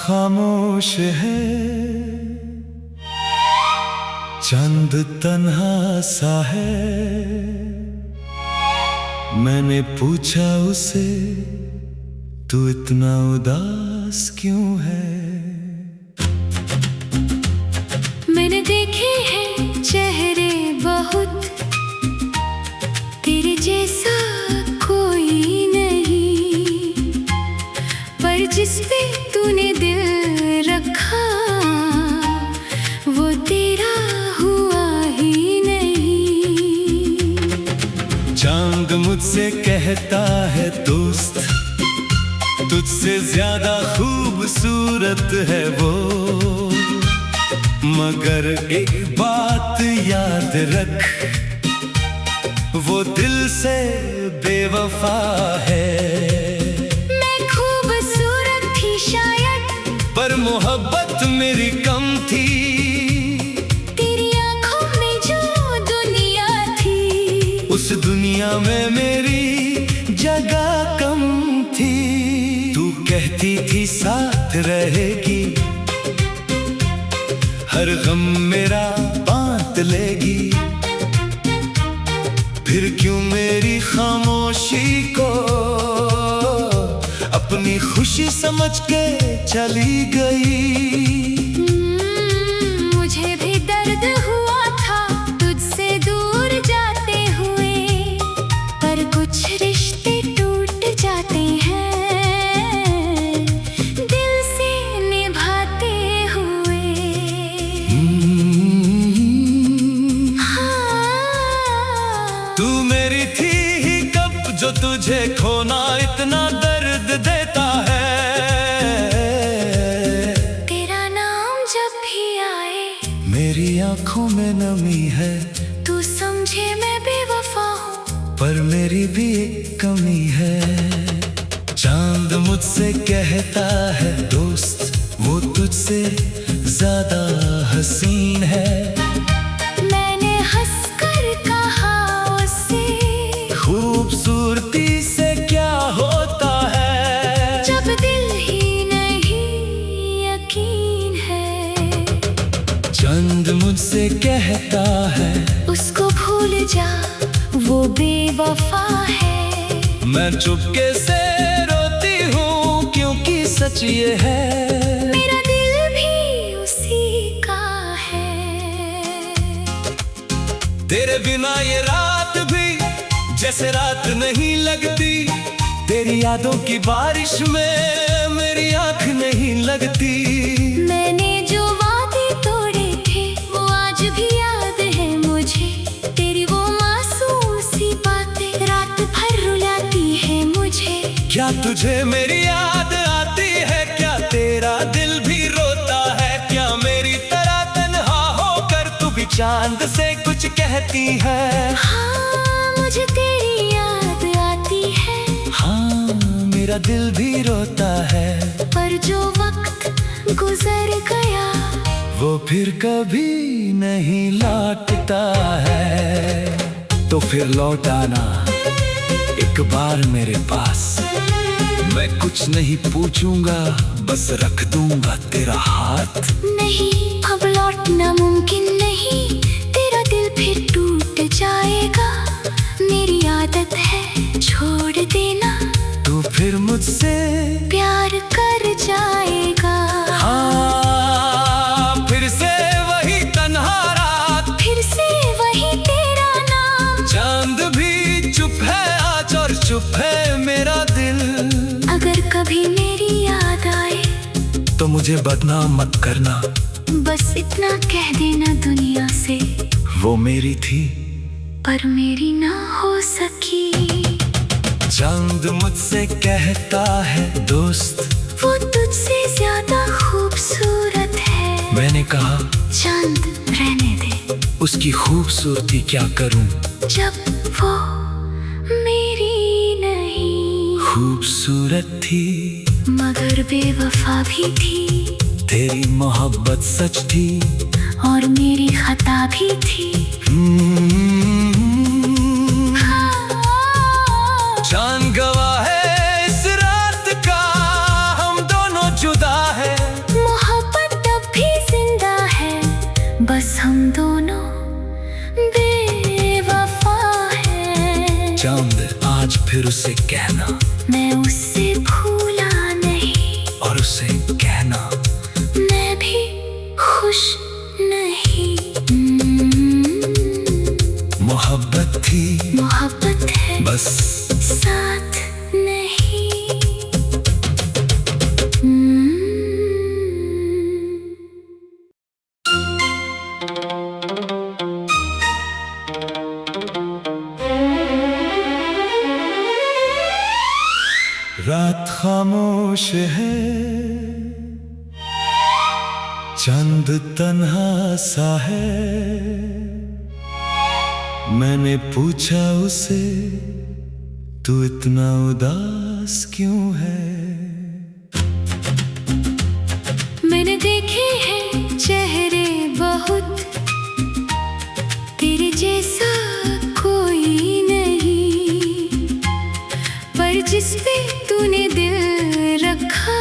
खामोश है, चंद तन्हा सा है। मैंने पूछा उसे, तू इतना उदास क्यों है? मैंने देखे हैं चेहरे बहुत, तेरे जैसा कोई नहीं, पर जिस पे तूने दिल रखा वो तेरा हुआ ही नहीं। चांद मुझसे कहता है दोस्त, तुझसे ज्यादा खूबसूरत है वो, मगर एक बात याद रख, वो दिल से बेवफा है। मैं खूबसूरत थी शायद, पर मोहब्बत मेरी कम थी। तेरी आंखों में जो दुनिया थी, उस दुनिया में मेरी जगह कम थी। तू कहती थी साथ रहेगी, हर गम मेरा बांट लेगी, फिर क्यों मेरी खामोशी को अपनी खुशी समझ के चली गई। मुझे भी दर्द हुआ था तुझसे दूर जाते हुए, पर कुछ रिश्ते टूट जाते हैं दिल से निभाते हुए। तू मेरी थी ही कब, जो तुझे खोना इतना दर्द देता है। तेरा नाम जब भी आए, मेरी आंखों में नमी है। तू समझे मैं बेवफा हूँ, पर मेरी भी एक कमी है। चांद मुझसे कहता है दोस्त, वो तुझसे ज्यादा हसीन है। मैंने हंसकर कहा उससे, खूबसूरती से क्या होता है, जब दिल ही नहीं यकीन है। चंद मुझसे कहता है, उसको भूल जा वो बेवफा है। मैं चुपके से रोती हूँ क्योंकि सच ये है, मेरा दिल भी उसी का है। तेरे बिना ये रात भी जैसे रात नहीं लगती। तेरी यादों की बारिश में मेरी आँख नहीं लगती। मैंने जो वादे तोड़े थे वो आज भी याद है मुझे, तेरी वो मासूम सी बातें रात भर रुलाती है मुझे। क्या तुझे मेरी याद आती है, क्या तेरा दिल भी रोता है, क्या मेरी तरह तन्हा होकर तू भी चांद से कुछ कहती है? हाँ, मुझे तेरी याद आती है। हाँ, मेरा दिल भी रोता है, पर जो वक्त गुजर गया वो फिर कभी नहीं लौटता है। तो फिर लौट आना एक बार मेरे पास, मैं कुछ नहीं पूछूंगा, बस रख दूंगा तेरा हाथ। नहीं, अब लौटना मुमकिन नहीं, तेरा दिल फिर टूट जाएगा। मेरी आदत है छोड़ देना, तू फिर मुझसे प्यार कर जाएगा। हाँ, फिर से वही तन्हा रात, फिर से वही तेरा नाम। चांद भी चुप है आज और चुप है मेरा दिल। अगर कभी मेरी याद आए तो मुझे बदनाम मत करना, बस इतना कह देना दुनिया से, वो मेरी थी पर मेरी ना हो सकी। चांद मुझसे कहता है दोस्त, वो तुझसे ज्यादा खूबसूरत है। मैंने कहा चांद रहने दे, उसकी खूबसूरती क्या करूं, जब वो मेरी नहीं। खूबसूरत थी मगर बेवफा भी थी, तेरी मोहब्बत सच थी और मेरी खता भी थी। चांद गवाह है इस रात का, हम दोनों जुदा है। दोनों बेवफा हैं। चांद आज फिर उसे कहना, मैं उससे भूला नहीं, और उसे कहना मैं भी खुश नहीं। मोहब्बत थी, मोहब्बत है, बस साथ नहीं। रात खामोश है, चंद तन्हा सा है। मैंने पूछा उसे, तू इतना उदास क्यों है? मैंने देखे हैं चेहरे बहुत, तेरे जैसा कोई नहीं, पर जिस पे तूने दिल रखा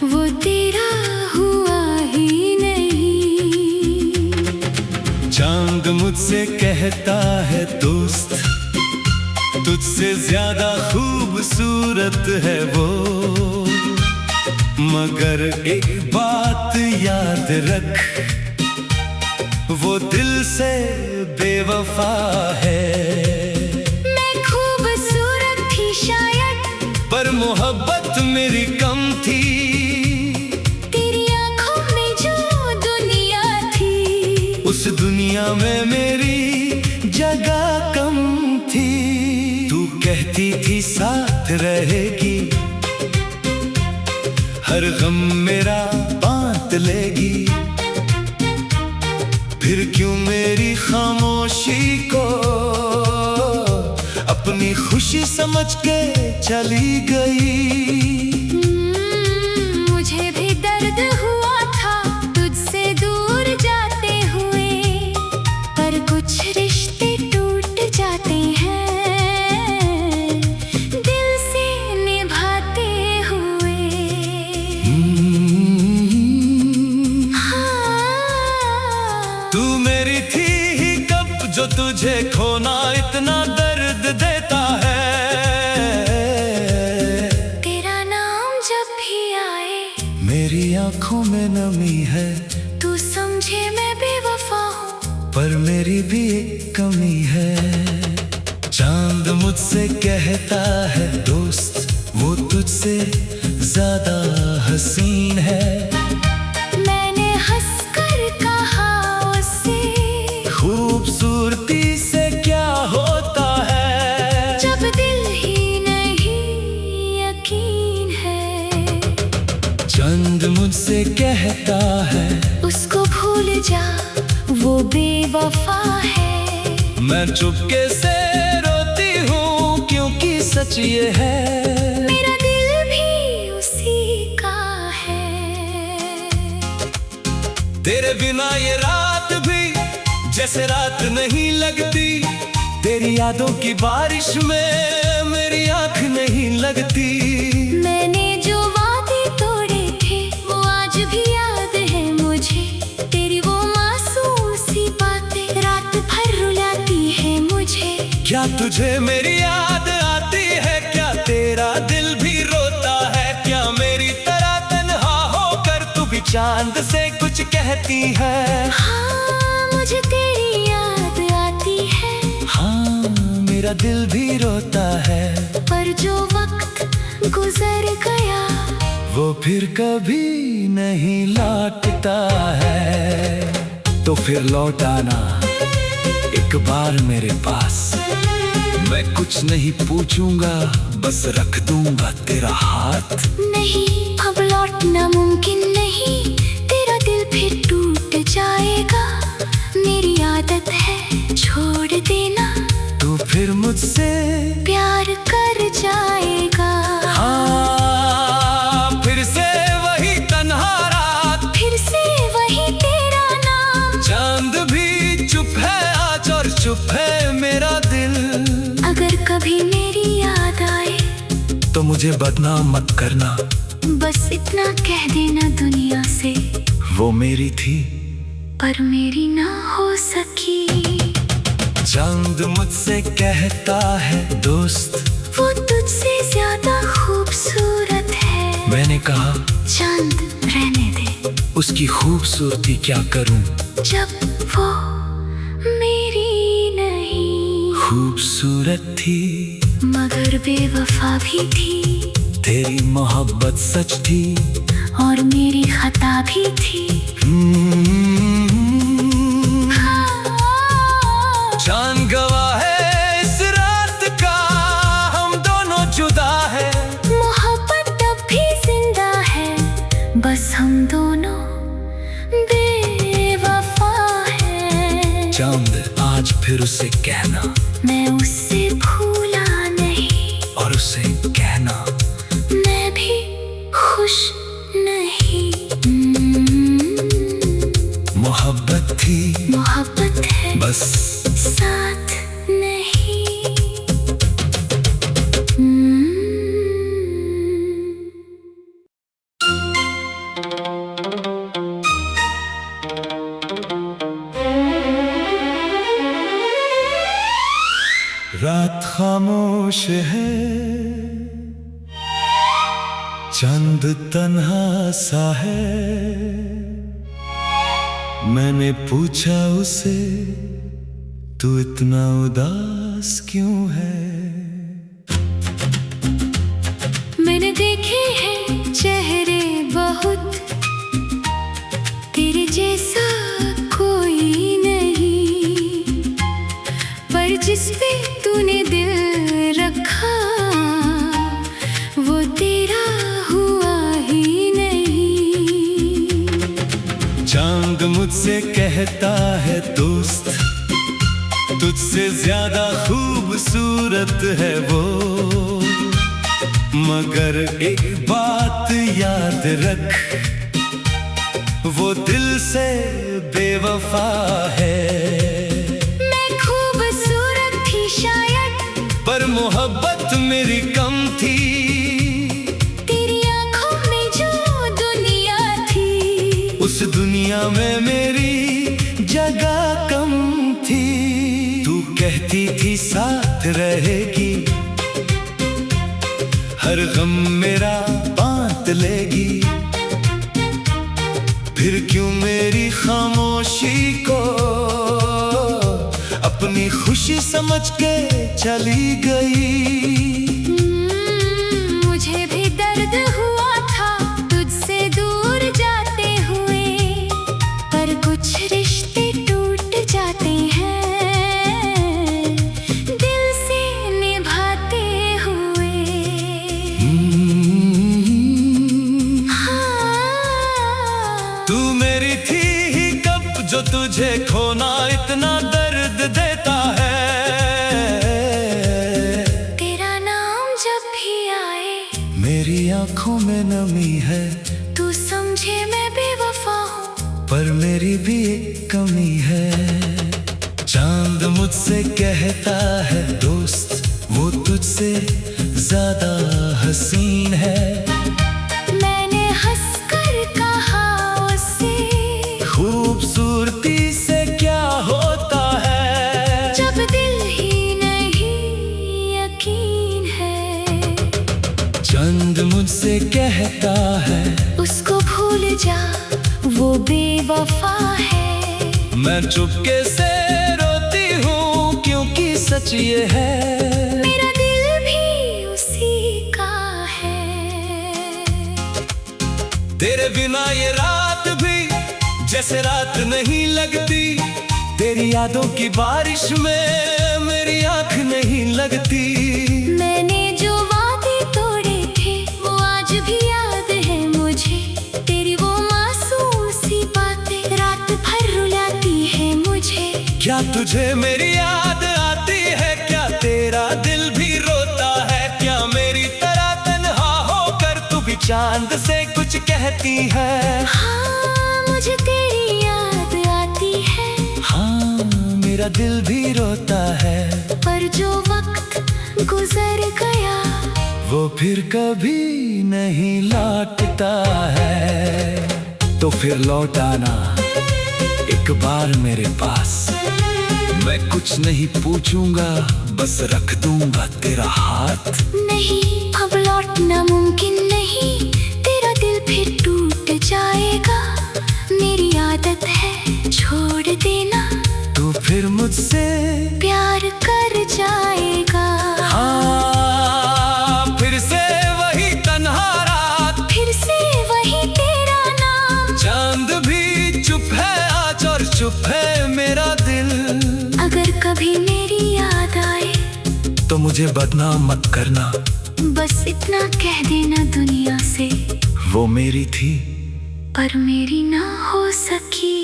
वो तेरा हुआ ही नहीं। चांद मुझसे कहता है दोस्त, तुझसे ज्यादा खूबसूरत है वो, मगर एक बात याद रख, वो दिल से बेवफा है। मैं खूबसूरत थी शायद, पर मोहब्बत मेरी कम थी। तेरी आंखों में जो दुनिया थी, उस दुनिया में मेरी जगह कम थी। तू कहती थी साथ रहेगी, हर गम मेरा बांट लेगी, फिर क्यों मेरी खामोशी को अपनी खुशी समझ के चली गई। मुझे भी दर्द हुआ था तुझसे दूर जाते हुए, पर कुछ रिश्ते टूट जाते हैं दिल से निभाते हुए। तू मेरी थी ही कब, जो तुझे खोना इतना दर्द देता है। तेरा नाम जब भी आए, मेरी आंखों में नमी है। तू समझे मैं बेवफा हूँ, पर मेरी भी एक कमी है। चांद मुझसे कहता है दोस्त, वो तुझसे ज्यादा हसीन है। मैंने हंसकर कहा उससे, खूबसूरती से क्या होता है, जब दिल ही नहीं यकीन है। चंद मुझसे कहता है, उसको भूल जा, वो बेवफा है। मैं चुपके से रोती हूँ क्योंकि सच ये है, मेरा दिल भी उसी का है। तेरे बिना ये रात भी जैसे रात नहीं लगती। तेरी यादों की बारिश में मेरी आँख नहीं लगती। मैंने जो वादे तोड़े थे वो आज भी याद है मुझे, तेरी वो मासूम सी बातें रात भर रुलाती है मुझे। क्या तुझे मेरी याद आती है, क्या तेरा दिल भी रोता है, क्या मेरी तरह तन्हा होकर तू भी चांद से कुछ कहती है? हाँ, मुझे तेरी याद आती है, हाँ, मेरा दिल भी रोता है। पर जो वक्त गुजर गया वो फिर कभी नहीं लौटता है। तो फिर लौट आना एक बार मेरे पास, मैं कुछ नहीं पूछूंगा, बस रख दूंगा तेरा हाथ। नहीं, अब लौटना मुमकिन नहीं, तेरा दिल फिर टूट जाएगा। मेरी आदत है छोड़ देना, तू फिर मुझसे प्यार कर जाएगा। हाँ, फिर से वही तन्हा रात, फिर से वही तेरा नाम। चांद भी चुप है आज और चुप है मेरा दिल। अगर कभी मेरी याद आए तो मुझे बदनाम मत करना, बस इतना कह देना दुनिया से, वो मेरी थी पर मेरी ना हो सकी। चांद मुझसे कहता है दोस्त, वो तुझसे ज्यादा खूबसूरत है। मैंने कहा चांद रहने दे, उसकी खूबसूरती क्या करूं, जब वो मेरी नहीं। खूबसूरत थी मगर बेवफा भी थी, तेरी मोहब्बत सच थी और मेरी खता भी थी। चांद गवाह है इस रात का, हम दोनों जुदा है। मोहब्बत अब भी जिंदा है, बस हम दोनों बेवफा हैं। चांद आज फिर उसे कहना, मैं उससे भूला नहीं, और उसे कहना मैं भी खुश नहीं। मोहब्बत थी, मोहब्बत है, बस साथ नहीं। रात खामोश है, चंद तन्हा सा है। मैंने पूछा उसे, तू इतना उदास क्यों है। मैंने देखे हैं चेहरे बहुत, तेरे जैसा कोई नहीं, पर जिस पे तूने दिल रखा वो तेरा हुआ ही नहीं। चांद मुझसे कहता है दोस्त, तुझसे ज्यादा खूबसूरत है वो, मगर एक बात याद रख, वो दिल से बेवफा है। मैं खूबसूरत थी शायद, पर मोहब्बत मेरी कम थी। तेरी आंखों में जो दुनिया थी, उस दुनिया में मेरी जगह कम थी। तू कहती थी साथ रहेगी, हर गम मेरा बांट लेगी, फिर क्यों मेरी खामोशी को अपनी खुशी समझ के चली गई। मुझे भी दर्द हुआ था तुझसे दूर जाते हुए, पर कुछ रिश्ते टूट जाते हैं दिल से निभाते हुए। तू मेरी थी ही कब, जो तुझे खोना इतना दर्द देता है। तेरा नाम जब भी आए, मेरी आंखों में नमी है। तू समझे मैं बेवफा हूँ, पर मेरी भी एक कमी है। चांद मुझसे कहता है दोस्त, वो तुझसे ज्यादा हसीन है। मैंने हंसकर कहा उससे, खूबसूरती से क्या होता है, जब दिल ही नहीं यकीन है। चांद मुझसे कहता है, उसको भूल जा, वो बेवफा है। मैं चुपके से रोती हूँ क्योंकि सच ये है, मेरा दिल भी उसी का है। तेरे बिना ये रात भी जैसे रात नहीं लगती। तेरी यादों की बारिश में मेरी आँख नहीं लगती। मैंने जो वादे तोड़े थे वो आज भी याद है मुझे, तेरी वो मासूम सी बातें रात भर रुलाती है मुझे। क्या तुझे मेरी याद आती है, क्या तेरा दिल भी रोता है, क्या मेरी तरह तन्हा होकर तू भी चांद से कुछ कहती है। हाँ, मुझे तेरी याद आती है, हाँ मेरा दिल भी रोता है, पर जो वक्त गुजर गया वो फिर कभी नहीं लौटता है। तो फिर लौटाना एक एक बार मेरे पास। मैं कुछ नहीं पूछूंगा, बस रख दूंगा तेरा हाथ। नहीं, अब लौटना मुमकिन नहीं, तेरा दिल फिर टूट जाएगा। मेरी आदत है छोड़ देना, तू फिर मुझसे प्यार कर जाएगा। हाँ, फिर से वही तन्हा रात, फिर से वही तेरा नाम। चांद भी चुप है आज और चुप है मेरा दिल। अगर कभी मेरी याद आए तो मुझे बदनाम मत करना, बस इतना कह देना दुनिया से, वो मेरी थी पर मेरी ना हो सकी।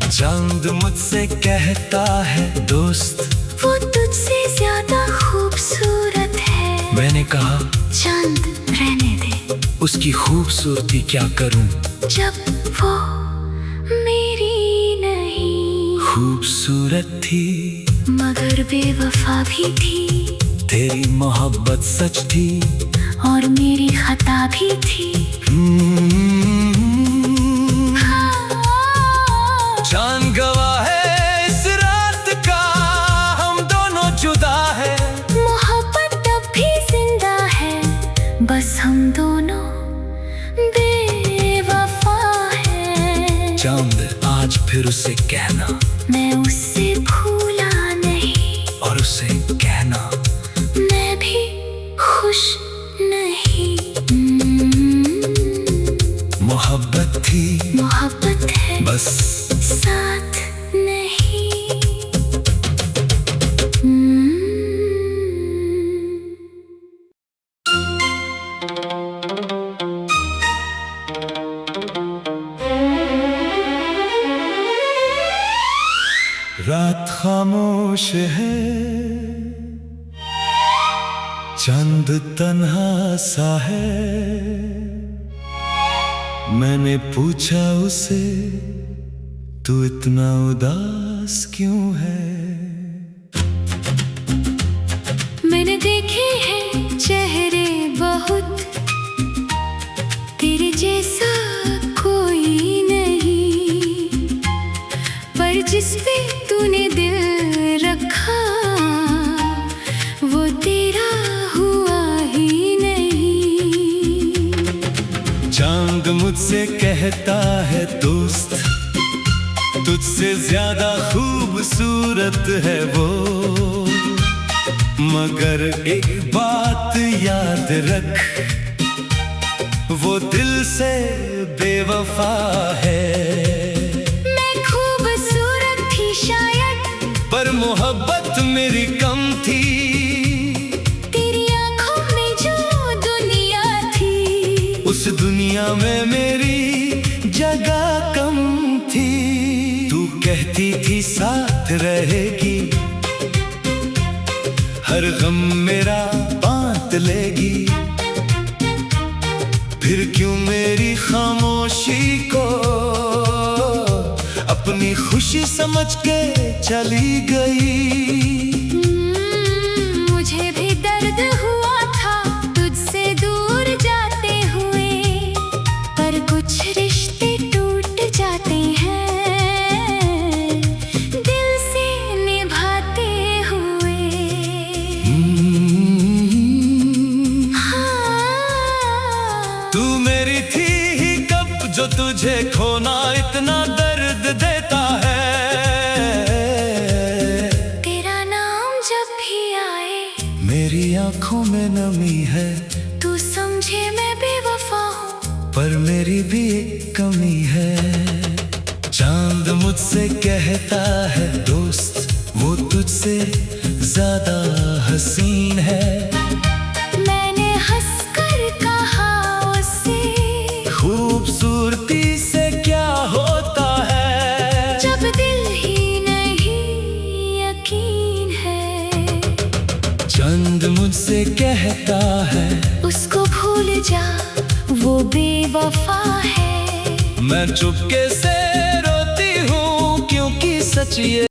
चांद मुझसे कहता है दोस्त, वो तुझसे ज्यादा खूबसूरत है। मैंने कहा चांद रहने दे, उसकी खूबसूरती क्या करूं, जब वो मेरी नहीं। खूबसूरत थी मगर बेवफा भी थी, तेरी मोहब्बत सच थी और मेरी खता भी थी। चांद गवाह है इस रात का, हम दोनों जुदा है। मोहब्बत अब भी जिंदा है, बस हम दोनों बेवफा हैं। चांद आज फिर उसे कहना, मैं उससे भूला नहीं, और उसे कहना मैं भी खुश नहीं। मोहब्बत थी, मोहब्बत है बस साथ नहीं। रात खामोश है, चंद तन्हा सा है। मैंने पूछा उसे, तू इतना उदास क्यों है? मैंने देखे हैं चेहरे बहुत, तेरे जैसा कोई नहीं, पर जिस पे तूने दिल रखा वो तेरा हुआ ही नहीं। चांद मुझसे कहता है दोस्त, तुझसे ज्यादा खूबसूरत है वो, मगर एक बात याद रख, वो दिल से बेवफा है। मैं खूबसूरत थी शायद, पर मोहब्बत मेरी कम थी। तेरी आंखों में जो दुनिया थी, उस दुनिया में मेरी जगह कम थी। तू कहती थी साथ रहेगी, हर गम मेरा बांट लेगी, फिर क्यों मेरी खामोशी को अपनी खुशी समझ के चली गई। मुझे भी दर्द हुआ था तुझसे दूर जाते हुए, पर कुछ रिश्ते टूट जाते हैं दिल से निभाते हुए। तू मेरी थी ही कब, जो तुझे खोना इतना दर्द देता है। तेरा नाम जब भी आए मेरी आंखों में नमी है, तू समझे मैं बेवफा हूँ, पर मेरी भी एक कमी है। चांद मुझसे कहता है दोस्त, वो तुझसे ज्यादा हसीन है। मैंने हंसकर कहा उससे, खूबसूरती से क्या होता है, जब दिल ही नहीं यकीन है। चांद मुझसे कहता है उसको भूल जा, वो बेवफा है। मैं चुपके से रोती हूँ, क्योंकि सच ये